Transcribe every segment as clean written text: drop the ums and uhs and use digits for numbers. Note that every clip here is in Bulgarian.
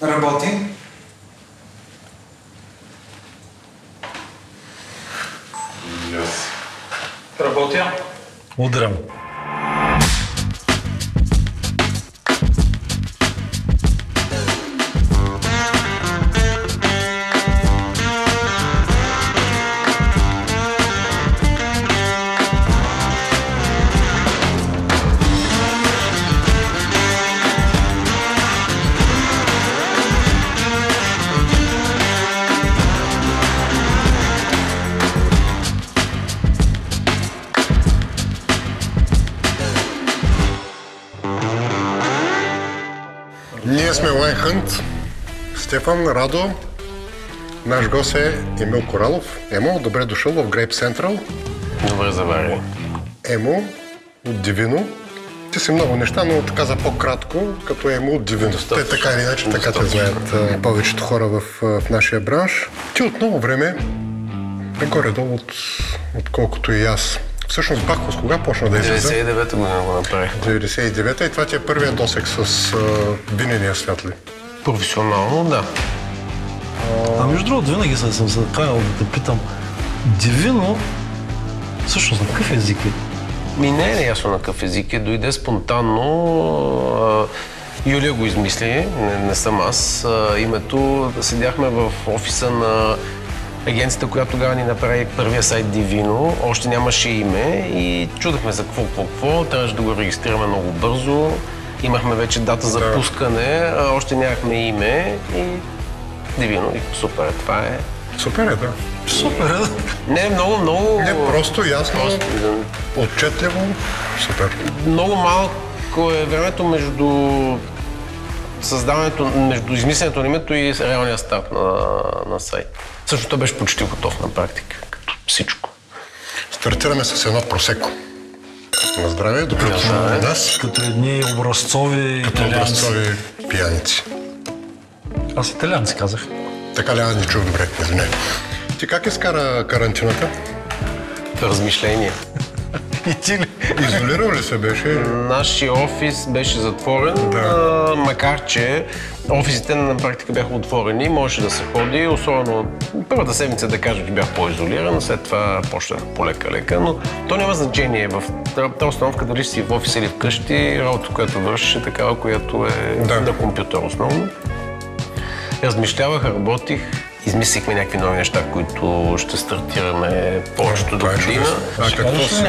Работи. Yes. Работя. Удрям. Ние сме Лайнхънт. Стефан, Радо, наш гост е Емил Коралов. Емо, добре дошъл в Грейп Централ. Добре заварили. Емо от Дивино. Ти си много неща, но така за по-кратко, като Емо от Дивино. Те така или иначе, така те знаят повечето хора в нашия бранш. Ти от много време, горе-долу от колкото и аз. Всъщност Бахус кога почна да излиза? 99-та година го направих. 99-та и това ти е първият досег с винения свят ли? Професионално, да. Между другото, винаги съм се правил да те питам, Дивино, всъщност на какъв език е? Не е ясно на какъв език е, дойде спонтанно. Юлия го измисли, не съм аз. Името, седяхме в офиса на агенцията, която тогава ни направи първия сайт Дивино, още нямаше име и чудахме за какво. Трябваше да го регистрираме много бързо. Имахме вече дата за пускане, още нямахме име и Дивино. И супер, това е. Супер е, да. Супер е. Не, много... Не, просто ясно, отчетливо, супер. Много малко е времето между създаването, между измисленето на името и реалния старт на сайт. Също той беше почти готов на практика, като всичко. Стартираме с едно просеко. На здраве, добре дошъл на нас. Като едни образцови италианци. Образцови пияници. Аз италианци казах. Така ли, аз не чух добре, извиняй. Ти как изкара карантината? Размишление. И ти ли? Изолирал ли се беше? Нашия офис беше затворен, макар че офисите на практика бяха отворени, можеше да се ходи, особено първата седмица да кажа, че бях по-изолиран, след това почнах полека-лека, но то няма значение. В тази установка дали си в офис или вкъщи, работа, която вършиш е такава, която е на компютър основно. Размишлявах, работих, измислихме някакви нови неща, които ще стартираме повечето до година. А какво си?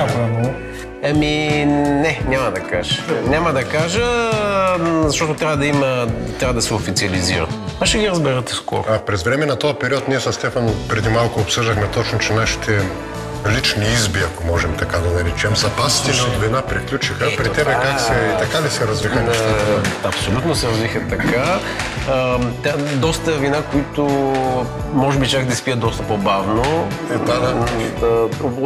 Не, няма да кажа. Няма да кажа, защото трябва да се официализира. А ще ги разберете скоро. През време на този период ние с Стефан преди малко обсъждахме точно, че нашите лични изби, ако можем така да наречем, запасите от вина приключиха. При тебе как се, така ли се развиха нещата? Абсолютно се развиха така. Доста вина, които може би чак да спият доста по-бавно.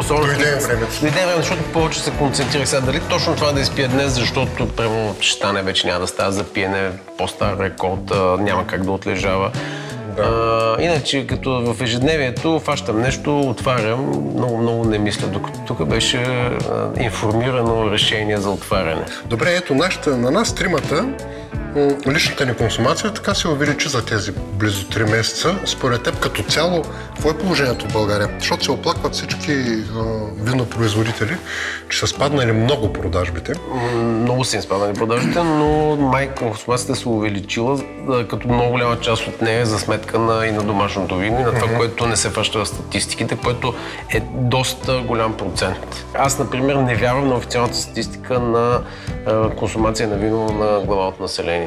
Дойде времето. Дойде време, защото повече се концентрирах сега. Дали точно това да изпия днес, защото прямо ще стане, вече няма да става за пиене, по-стар рекорд, няма как да отлежава. Иначе, като в ежедневието фащам нещо, отварям, много не мисля, докато тук беше информирано решение за отваряне. Добре, ето на нас тримата личната ни консумация така се увеличи за тези близо 3 месеца. Според теб като цяло, какво е положението в България? Защото се оплакват всички винопроизводители, че са спаднали много продажбите. Много са им спаднали продажбите, но консумацията се увеличила, като много голяма част от нея е за сметка и на домашното вино и на това, което не се фаща в статистиките, което е доста голям процент. Аз, например, не вярвам на официалната статистика на консумация на вино на глава от населението.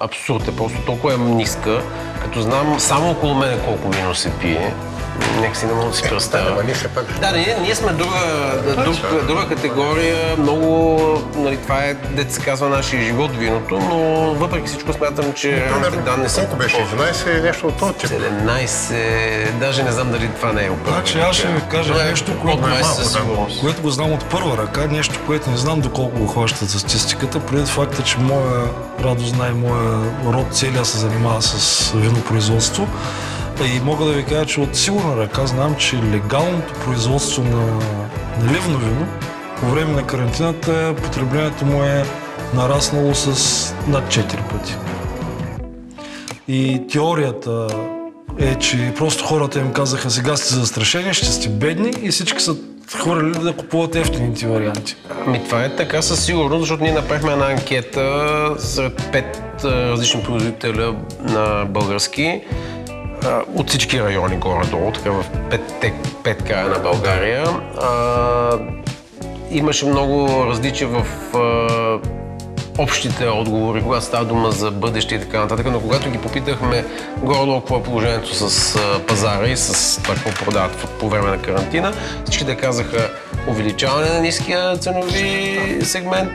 Абсурд е, просто толкова е ниска, като знам само около мене колко вино се пие. Нека си не мога да си представя. Да, ние сме друга категория, много, това е, дето се казва, нашия живот виното, но въпреки всичко смятам, че реалните данни са... Колко беше? 11 или нещо от този тип? 17, даже не знам дали това не е определено. Значи аз ще ви кажа нещо, което го знам от първа ръка, нещо, което не знам доколко го хващат за статистиката, предвид факта, че моя Радо знае, моя род целия се занимава с винопроизводство. И мога да ви кажа, че от сигурна ръка знам, че легалното производство на наливно вино по време на карантината потреблението му е нараснало с над 4 пъти. И теорията е, че просто хората им казаха, сега сте застрашени, ще сте бедни и всички са хвърляли да купуват ефтините варианти. Това е така със сигурност, защото ние направихме една анкета сред 5 различни производителя на български от всички райони горе-долу, така в 5 края на България. Имаше много различия в общите отговори, когато става дума за бъдеще и така нататък, но когато ги попитахме горе-долу какво е положението с пазара и с това какво продават по време на карантина, всичките казаха увеличаване на ниския ценови сегмент,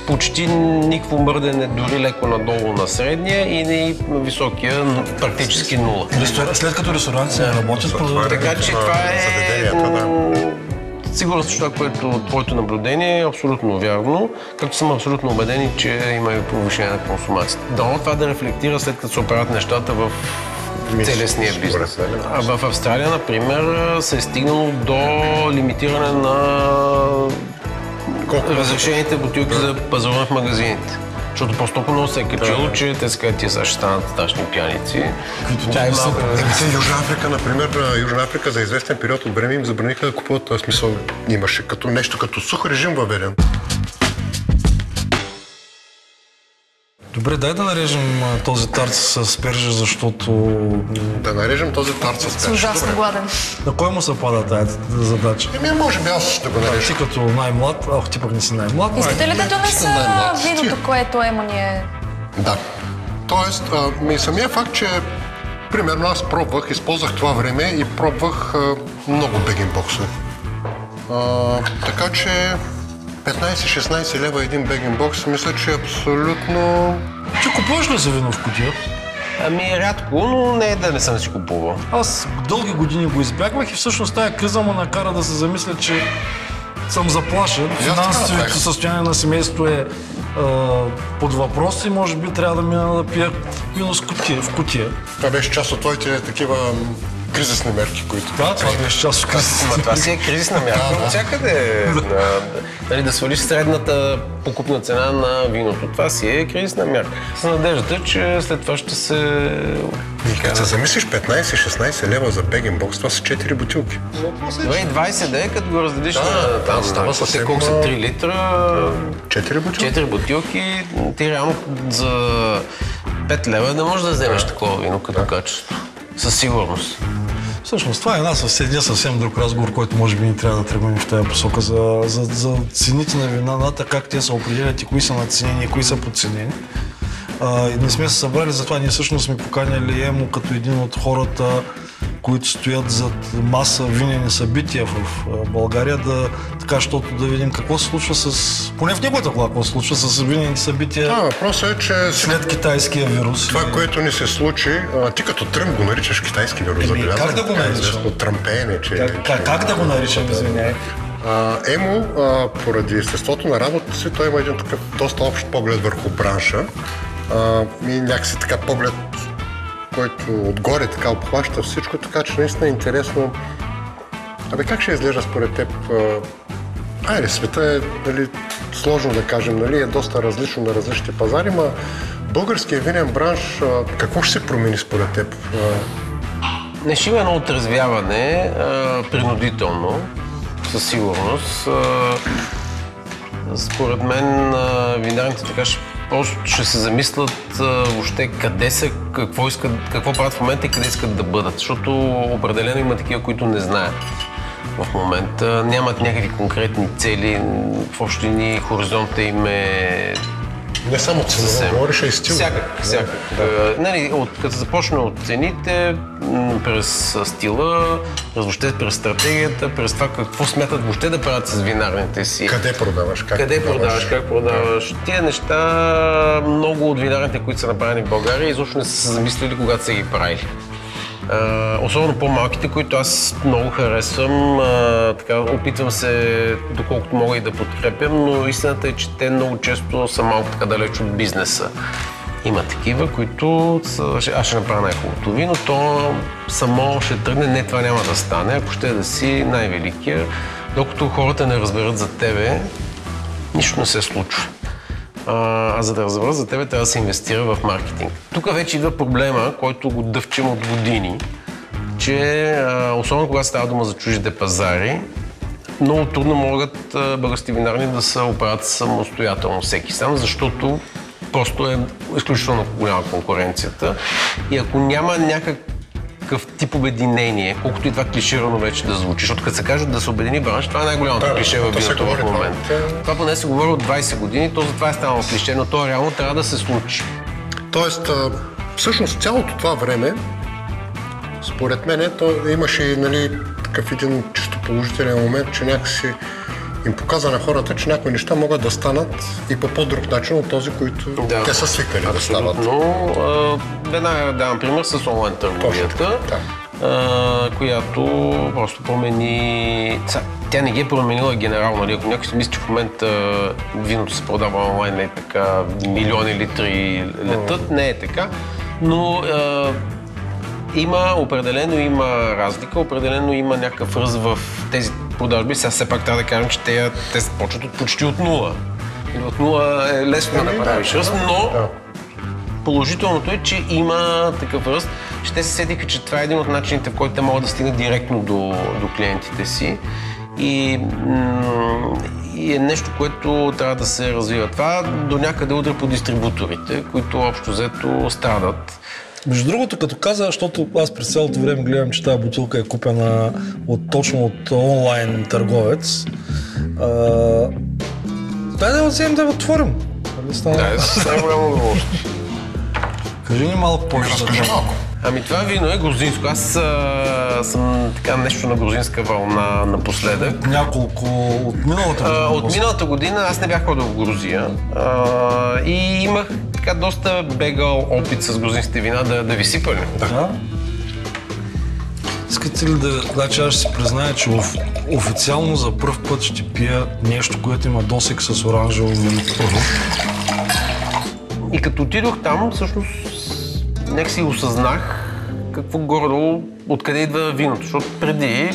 почти никакво мърдене, дори леко надолу на средния и високия, практически нула. След като ресторантите не работят, така че това е... Сигурно това, което твоето наблюдение е абсолютно вярно, както съм абсолютно убеден, че има и повишение на консумацията. Дано това да рефлектира след като се оправят нещата в целесния бизнес. В Австралия, например, се е стигнало до лимитиране на разрешените бутилки за пазаруване в магазините. Защото просто толкова много се е качило, че те се казват, тия сега ще станат страшни пияници. Южна Африка, например, Южна Африка за известен период от време им забраниха да купуват, в смисъл имаше като нещо като сух режим въведен. Добре, дай да нарежем този тарц с пержа, защото... Да нарежем този тарц с пержа. Съм ужасно гладен. На кой му се пада тази задача? Може би аз ще го нарежа. Ти като най-млад, ти пък не си най-млад. Искате ли да донеса виното, което Емо ни е... Да. Тоест, самия факт, че примерно аз пробвах, използвах това време и пробвах много бегинбоксове. Така че 15-16 лева един бегинбокс, мисля, че е абсолютно... Ти купуваш ли за вино в кутия? Рядко, но не е да не съм си купувал. Аз дълги години го избягвах и всъщност тая криза ме накара да се замисля, че съм заплашен. Финансовото състояние на семейството е под въпрос и може би трябва да мина да пия вино в кутия. Това беше част от твоите такива кризисни мерки, които... Да, това беше част от кризисни мерки. Това си е кризисна мярка от всякъде. Да свалиш средната покупна цена на виното. Това си е кризисна мярка. С надеждата, че след това ще се... Като се замислиш 15-16 лева за бегинбокс, това са 4 бутилки. 20 да е, като го разделиш на става съвсем... Колко са 3 литра? 4 бутилки? 4 бутилки. Ти реално за 5 лева не можеш да вземеш такова вино като качество. Със сигурност. Всъщност това е съвсем друг разговор, който може би ни трябва да тръгнем в тази посока за цените на вината, как те се определят и кои са надценени и кои са подценени. Не сме се събрали, затова ние всъщност сме поканяли Емо като един от хората, които стоят зад маса винени събития в България, така, защото да видим какво се случва поне в неговата кола, какво се случва с винените събития. Въпросът е, че след китайския вирус. Това, което ни се случи, ти като Тръмп го наричаш китайски вирус. Как да го наричам? Тръмпеене, Как да го наричам, извиняй? Емо, поради естеството на работата си, той има един такъв доста общ поглед върху бранша и някакси така поглед, който отгоре така обхваща всичко, така че наистина е интересно. Как ще изглежда според теб? Света е сложно да кажем, е доста различно на различните пазари, но българският винен бранш, какво ще се промени според теб? Не ще има едно отрезвяване, принудително, със сигурност. Според мен винарните така ще се замислят въобще къде са, какво правят в момента и къде искат да бъдат, защото определено има такива, които не знаят в момента, нямат някакви конкретни цели, в общини хоризонта им е... Не само цена, говориш и стил. Всякак. Като се започне от цените, през стила, въобще през стратегията, през това какво смятат въобще да правят с винарните си. Къде продаваш, как продаваш. Тия неща, много от винарните, които са направени в България, изобщо не са се замислили, когато са ги правили. Особено по-малките, които аз много харесвам, опитвам се доколкото мога и да подкрепям, но истината е, че те много често са малко така далеч от бизнеса. Има такива, които аз ще направя най-хубавото вино, то само ще тръгне, не, това няма да стане, ако ще да си най-великия. Докато хората не разберат за тебе, нищо не се случва. А за да разбера за тебе, трябва да се инвестира в маркетинг. Тук вече идва проблема, който го дъвчим от години, че особено когато става дума за чуждите пазари, много трудно могат българските винарни да се оправят самостоятелно всеки сам, защото просто е изключително голяма конкуренцията. И ако няма някакъв тип обединение, колкото и това клиширано вече да звучи, защото като се каже да се обедини бранш, това е най-голямото клише в виното в момента. Това поне се говори от 20 години, то затова е станало клише, но то реално трябва да се случи. Тоест, всъщност цялото това време, според мен, то имаше, нали, такъв един чисто положителен момент, че някакси им показа на хората, че някои неща могат да станат и по по-друг начин от този, които те са свикнали да стават. Но веднага давам пример с онлайн търговията, която просто промени... Тя не ги е променила генерално, нали? Ако някой си мисли, че в момента виното се продава онлайн, не е така, милиони литри летат, не е така, но определено има разлика, определено има някакъв ръст в тези продажби. Сега все пак трябва да кажем, че те почват почти от нула. Или от нула е лесно да направиш ръст, но положителното е, че има такъв ръст, че те се сетиха, че това е един от начините, в който те могат да стигнат директно до клиентите си. И е нещо, което трябва да се развива. Това до някъде удра по дистрибуторите, които общо взето страдат. Между другото, като каза, защото аз през цялото време гледам, че тази бутилка е купена точно от онлайн търговец. Дай да вземем да я отворим. Да, с най-голямо удоволствие. Кажи ни малко повече. Разкажи малко. Ами това вино е грузинско. Аз съм така нещо на грузинска вълна напоследък. Няколко от миналата година. От миналата година аз не бях ходил в Грузия и имах така доста бегал опит с грузинските вина да ви сипали. Да. Искате ли да... Значи аз ще си призная, че официално за пръв път ще пия нещо, което има досек с оранжево вино. И като отидох там, всъщност нека си осъзнах какво горе-долу, откъде идва виното, защото преди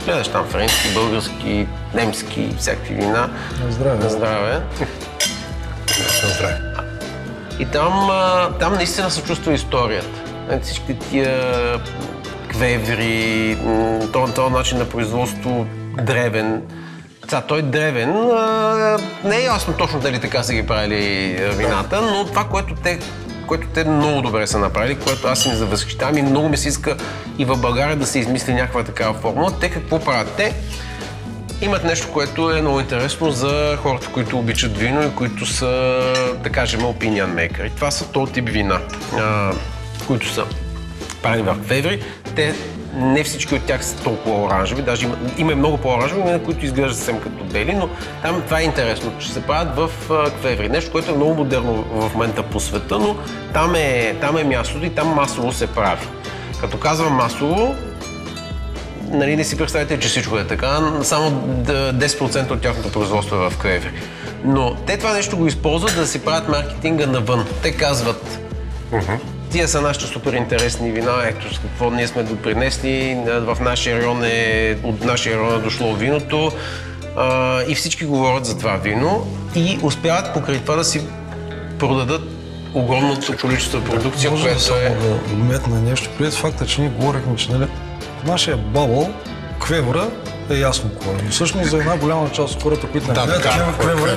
гледаш там френски, български, немски, всякакви вина. На здраве. На здраве. На здраве. И там наистина се чувства историята. Всички тия квеври, този начин на производство древен. Той е древен, не е ясно точно дали така са ги правили вината, но това, което те много добре са направили, което аз им завъзхищавам и много ми се иска и в България да се измисли някаква такава формула. Те какво правят? Те имат нещо, което е много интересно за хората, които обичат вино и които са, да кажем, opinion maker. И това са този тип вина, които са правени в квеври. Те не всички от тях са толкова оранжеви, даже има много по-оранжеви, на които изглеждат съвсем като бели, но там това е интересно, че се правят в квеври. Нещо, което е много модерно в момента по света, но там е мястото и там масово се прави. Като казвам масово, нали, не си представите, че всичко е така, само 10% от тяхното производство е в квеври. Но те това нещо го използват да си правят маркетинга навън. Те казват, тия са нашите супер интересни вина, ето с какво ние сме допринесли, в нашия район от нашия район е дошло виното и всички говорят за това вино и успяват покрай това да си продадат огромното количество продукция, което е... да вметна нещо, преди факта, че ние говорихме, че нали, в нашия бабъл квевра е ясно какво е. Всъщност за една голяма част от хората, които не гледат квевра,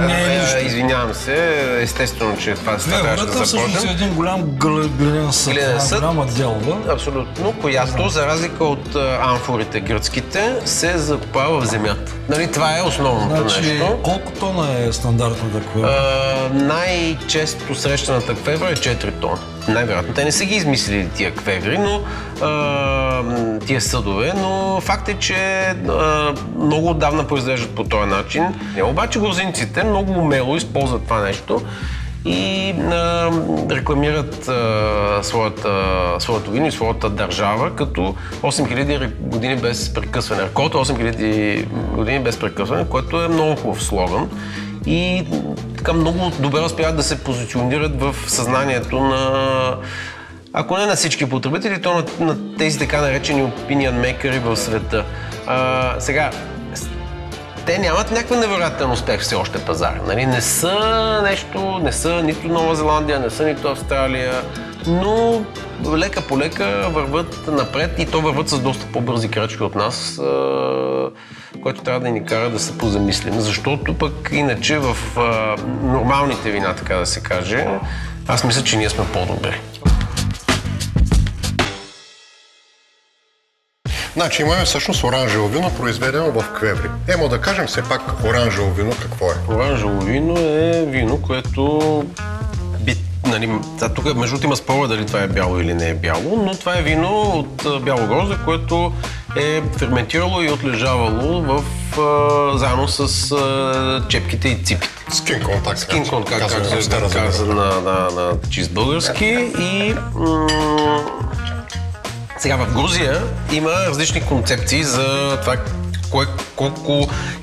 не е нищо. Извинявам се, естествено, че това трябваше да започнем. Всъщност е един голям глинен съд, голяма дялба. Абсолютно, която за разлика от амфорите гръцките се закопава в земята. Нали, това е основното нещо. Колко тона е стандартната квевра? Най-често срещаната квевра е 4 тона. Най-вероятно. Те не са ги измислили тия квеври, но тия съдове, но факт е, че много отдавна произвеждат по този начин. Обаче грузинците много умело използват това нещо и рекламират своето вино и своята държава като 8000 години без прекъсване. Реколта 8000 години без прекъсване, което е много хубав слоган. И така много добре успяват да се позиционират в съзнанието на, ако не на всички потребители, то на тези така наречени opinion makers в света. Сега, те нямат някакъв невероятен успех все още пазар. Нали? Не са нито Нова Зеландия, не са нито Австралия, но лека по лека върват напред и то върват с доста по-бързи крачки от нас, което трябва да ни кара да се позамислим, защото пък иначе в нормалните вина, така да се каже, аз мисля, че ние сме по-добри. Значи имаме всъщност оранжево вино, произведено в Квеври. Емо да кажем все пак оранжево вино какво е? Оранжево вино е вино, което нали, тук между другото има спора дали това е бяло или не е бяло, но това е вино от бяло грозде, което е ферментирало и отлежавало заедно с чепките и ципите. Скин контакт. Скин контакт, както се каза на чист български. И сега в Грузия има различни концепции за това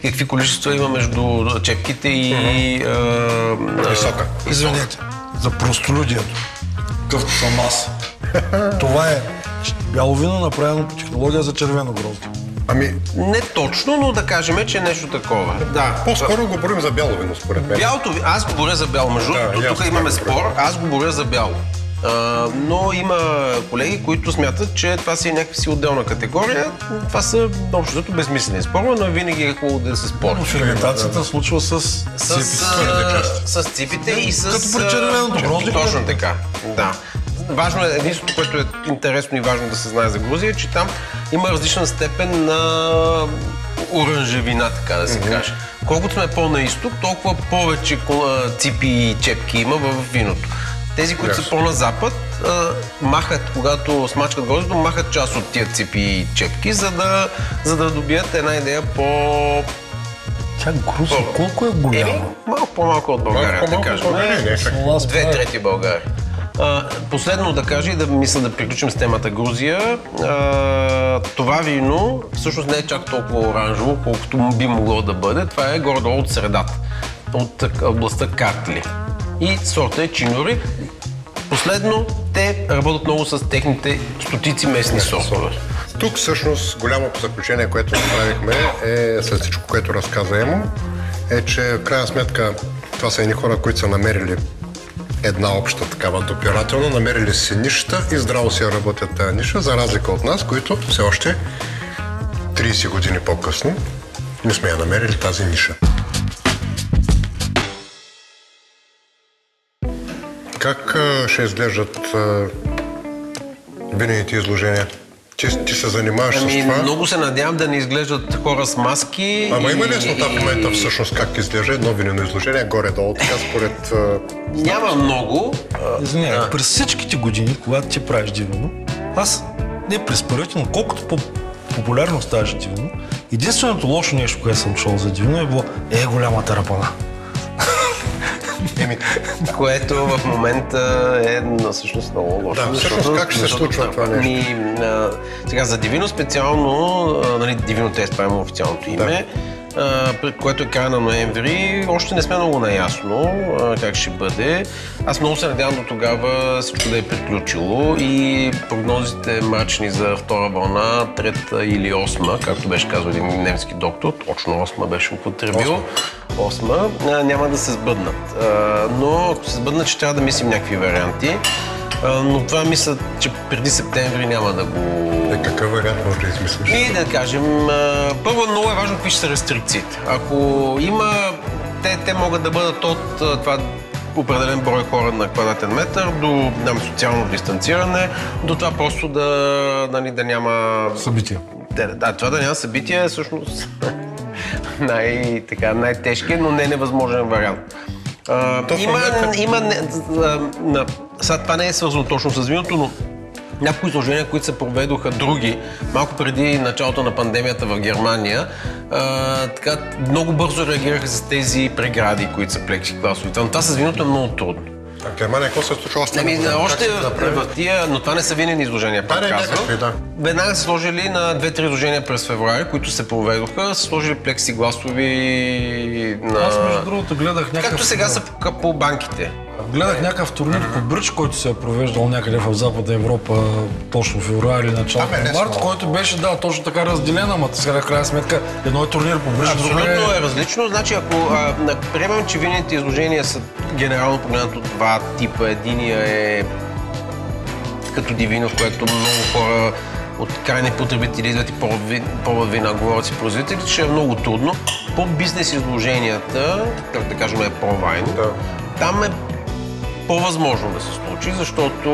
какви количества има между чепките и висока. Извинете, за простолюдието, какъвто съм аз. Това е бяло вино, направено по технология за червено грозде. Ами... Не точно, но да кажем, че е нещо такова. Да. По-скоро говорим за бяло вино, според мен. Бялото, аз говоря за бяло. Между тук имаме спор, аз говоря за бяло. Но има колеги, които смятат, че това си е някаква си отделна категория. Това са общото безмислени спорове, но винаги е хубаво да се спори. Но ферментацията случва с ципите и с... Като при червеното грозде. Точно така, да. Важно е, единството, което е интересно и важно да се знае за Грузия, е, че там има различна степен на оранжевина, така да се каже. Колкото сме по-на изток, толкова повече ципи и чепки има в виното. Тези, които са по-на запад, махат, когато смачкат гроздето, махат част от тия ципи и чепки, за да добият една идея по... Тя Грузия колко е голяма? Малко по-малко от България, да кажем. 2/3 България. Последно да кажа и да мисля да приключим с темата Грузия. Това вино всъщност не е чак толкова оранжево, колкото би могло да бъде. Това е горе-долу от средата, от областта Картли. И сорта е чинори. Последно, те работят много с техните стотици местни сортове. Тук всъщност голямото заключение, което направихме е, след всичко, което разказа Емо, е, че в крайна сметка това са едни хора, които са намерили една обща такава допирателна, намерили си нишата и здраво си работят тази ниша, за разлика от нас, които все още 30 години по-късно не сме я намерили тази ниша. Как ще изглеждат винените изложения? Ти се занимаваш с това? Много се надявам да не изглеждат хора с маски. Ама има ли яснота в момента всъщност как изглежда едно винено изложение горе-долу, така според... Няма много. Извинявай, през всичките години, когато ти правиш дивино, аз не през първите, но колкото по-популярно ставаше дивино, единственото лошо нещо, което съм чул за дивино е било голямата рапана. Което в момента е всъщност много лошо. Да, всъщност как ще се случва това нещо? Сега за дивино специално, нали, дивино те изправим официалното име, което е края на ноември, още не сме много наясно как ще бъде. Аз много се надявам до тогава всичко да е приключило и прогнозите мрачни за втора вълна, трета или осма, както беше казал един немски доктор, точно осма беше употребил. Осма, няма да се сбъднат. Но ако се сбъднат, ще трябва да мислим някакви варианти. Но това мисля, че преди септември няма да го... Какъв вариант може да измислиш? И да кажем, първо много е важно какви ще са рестрикциите. Ако има, те могат да бъдат от това определен брой хора на квадратен метър до социално дистанциране, до това просто да няма... Събития. Да, това да няма събития е всъщност най-тежкият, но не невъзможен вариант. Това не е свързано точно с виното, но някои изложения, които се проведоха други, малко преди началото на пандемията в Германия, много бързо реагираха с тези прегради, които са плексигласови. Но това с виното е много трудно. А в Германия какво се случва още? Още в тия, но това не са винени изложения, пак казвам. Да. Веднага са сложили на 2-3 изложения през февруари, които се проведоха, са сложили плексигласови на... Аз между другото гледах някакъв... Както сега са по банките. Гледах някакъв турнир по бридж, който се е провеждал някъде в Западна Европа, точно в февруари, началото на март, който беше, да, точно така разделен, ама сега в крайна сметка едно е турнир по бридж, друго абсолютно е различно. Значи, ако приемем, че винените изложения са генерално погледнато два типа. Единия е като Дивино, в което много хора от крайни потребители идват и пробват вина, говорят си производителите, ще е много трудно. По бизнес изложенията, как да кажем, е по-вайн, там е по-възможно да се случи, защото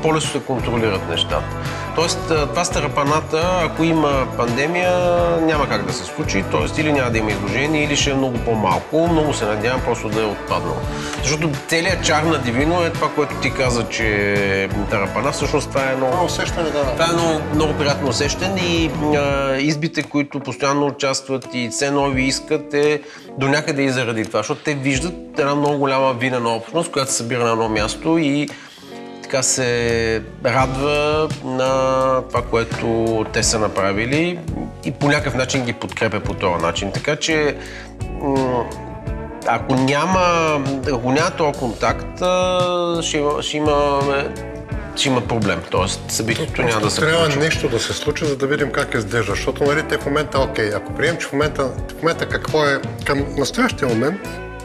по-лесно се контролират нещата. Тоест, това с тарапаната, ако има пандемия, няма как да се случи, т.е. или няма да има изложение, или ще е много по-малко. Много се надявам просто да е отпаднало. Защото целият чар на Дивино е това, което ти каза, че е тарапана. Всъщност това е много усещане, да. Това е много приятно усещане и избите, които постоянно участват и все нови искат, е до някъде и заради това, защото те виждат една много голяма винена общност, която се събира на едно място и така се радва на това, което те са направили и по някакъв начин ги подкрепя по този начин. Така че ако няма този контакт, ще има проблем. Тоест събитието няма да се получи. Трябва нещо да се случи, за да видим как изглежда. Защото нали, те в момента, окей, ако приемем, че в момента какво е към настоящия момент,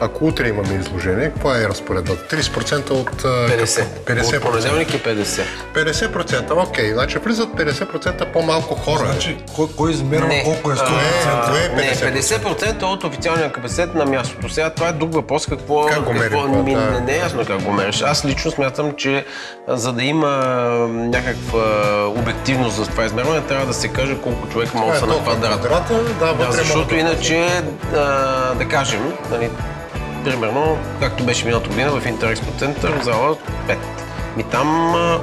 ако утре имаме изложение, каква е разпоредбата? 30% от... 50%. От понеделник е 50%. 50%, окей. Значи влизат 50% по-малко хора. Значи, кой измерва колко е 100%? Не, 50% от официалния капацитет на мястото. Сега това е друг въпрос. Как го мерим? Не е ясно как го мериш. Аз лично смятам, че за да има някаква обективност за това измерване, трябва да се каже колко човека могат да са на квадрат. Защото иначе, да кажем, примерно, както беше миналата година в Интерекспо център, в зала 5.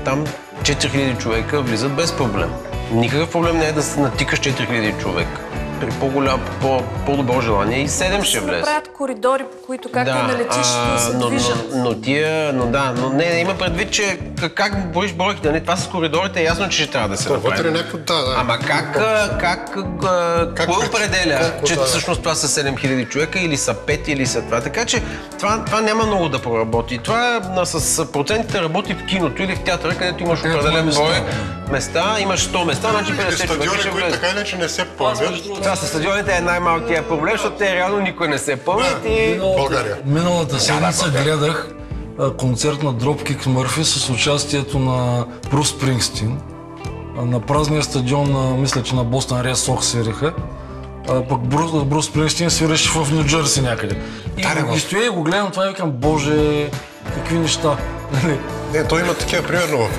Там 4000 човека влизат без проблем. Никакъв проблем не е да се натикаш 4000 човека. При по-добро желание и 7 ще влезе. Правят коридори, по които както да налетиш и се движат. Има предвид, че как броиш бройките, това с коридорите е ясно, че ще трябва да се направи. Ама кой определя, че всъщност това са 7000 човека или са 5 или са това? Така че това няма много да проработи. Това с процентите работи в киното или в театъра, където имаш определен брой места, имаш 100 места, значи 50 човека ще влезе. Така иначе не се пълнят. Това със стадионите е най-малкият проблем, защото те реално никой не се пълнят и... Миналата седмица гледах концерт на Dropkick Murphys с участието на Брус Спрингстин на празния стадион, мисля, че на Бостън Ред Сокс свириха. Пък Брус Спрингстин свиреше в Ню Джерси някъде. И стоя и го гледам това и викам, боже, какви неща. Не, той има такива, примерно в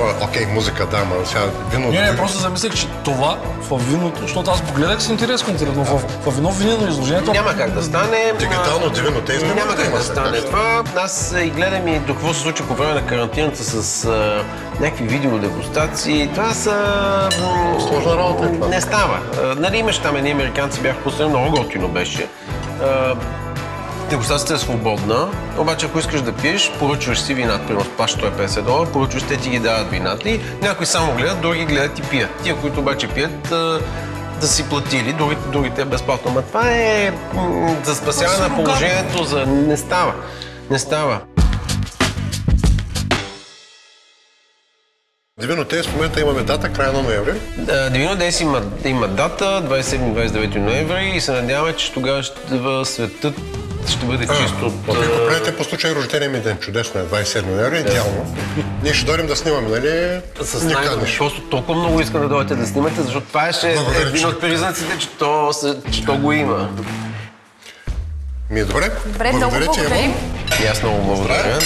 музика, да, ама сега вино... Не, просто замислях, че това в виното, защото аз погледах с интерес концерт, но в едно винено изложението... Няма как да стане. Дигитално вино, те изглеждат. Няма как да стане това. Аз и гледам и до какво се случи по време на карантината с някакви видеодегустации. Това са... Сложна работа е това. Не става. Нали имаш там едни американци бяха пуснали, много готино беше. Дегустацията е свободна, обаче ако искаш да пиеш, поръчваш си вината, примерно плащаш $150, поръчваш, те ти ги дават вината и някои само гледат, други гледат и пият. Тия, които обаче пият, да си платили, другите е безплатно. Но това е за спасяване на положението, не става. Divino Days в момента имаме дата, края на ноември. Divino Days има дата, 27-29 ноември и се надяваме, че тогава светът ще бъде чисто от... Вие го правите по случай рождения ми ден. Чудесно е, 27 ноември, идеално. Ние ще дойдем да снимаме, нали? Просто толкова много искам да дойдете да снимате, защото това е един от признаците, че то го има. Добре. Добре, много благодарим. И аз много благодаря.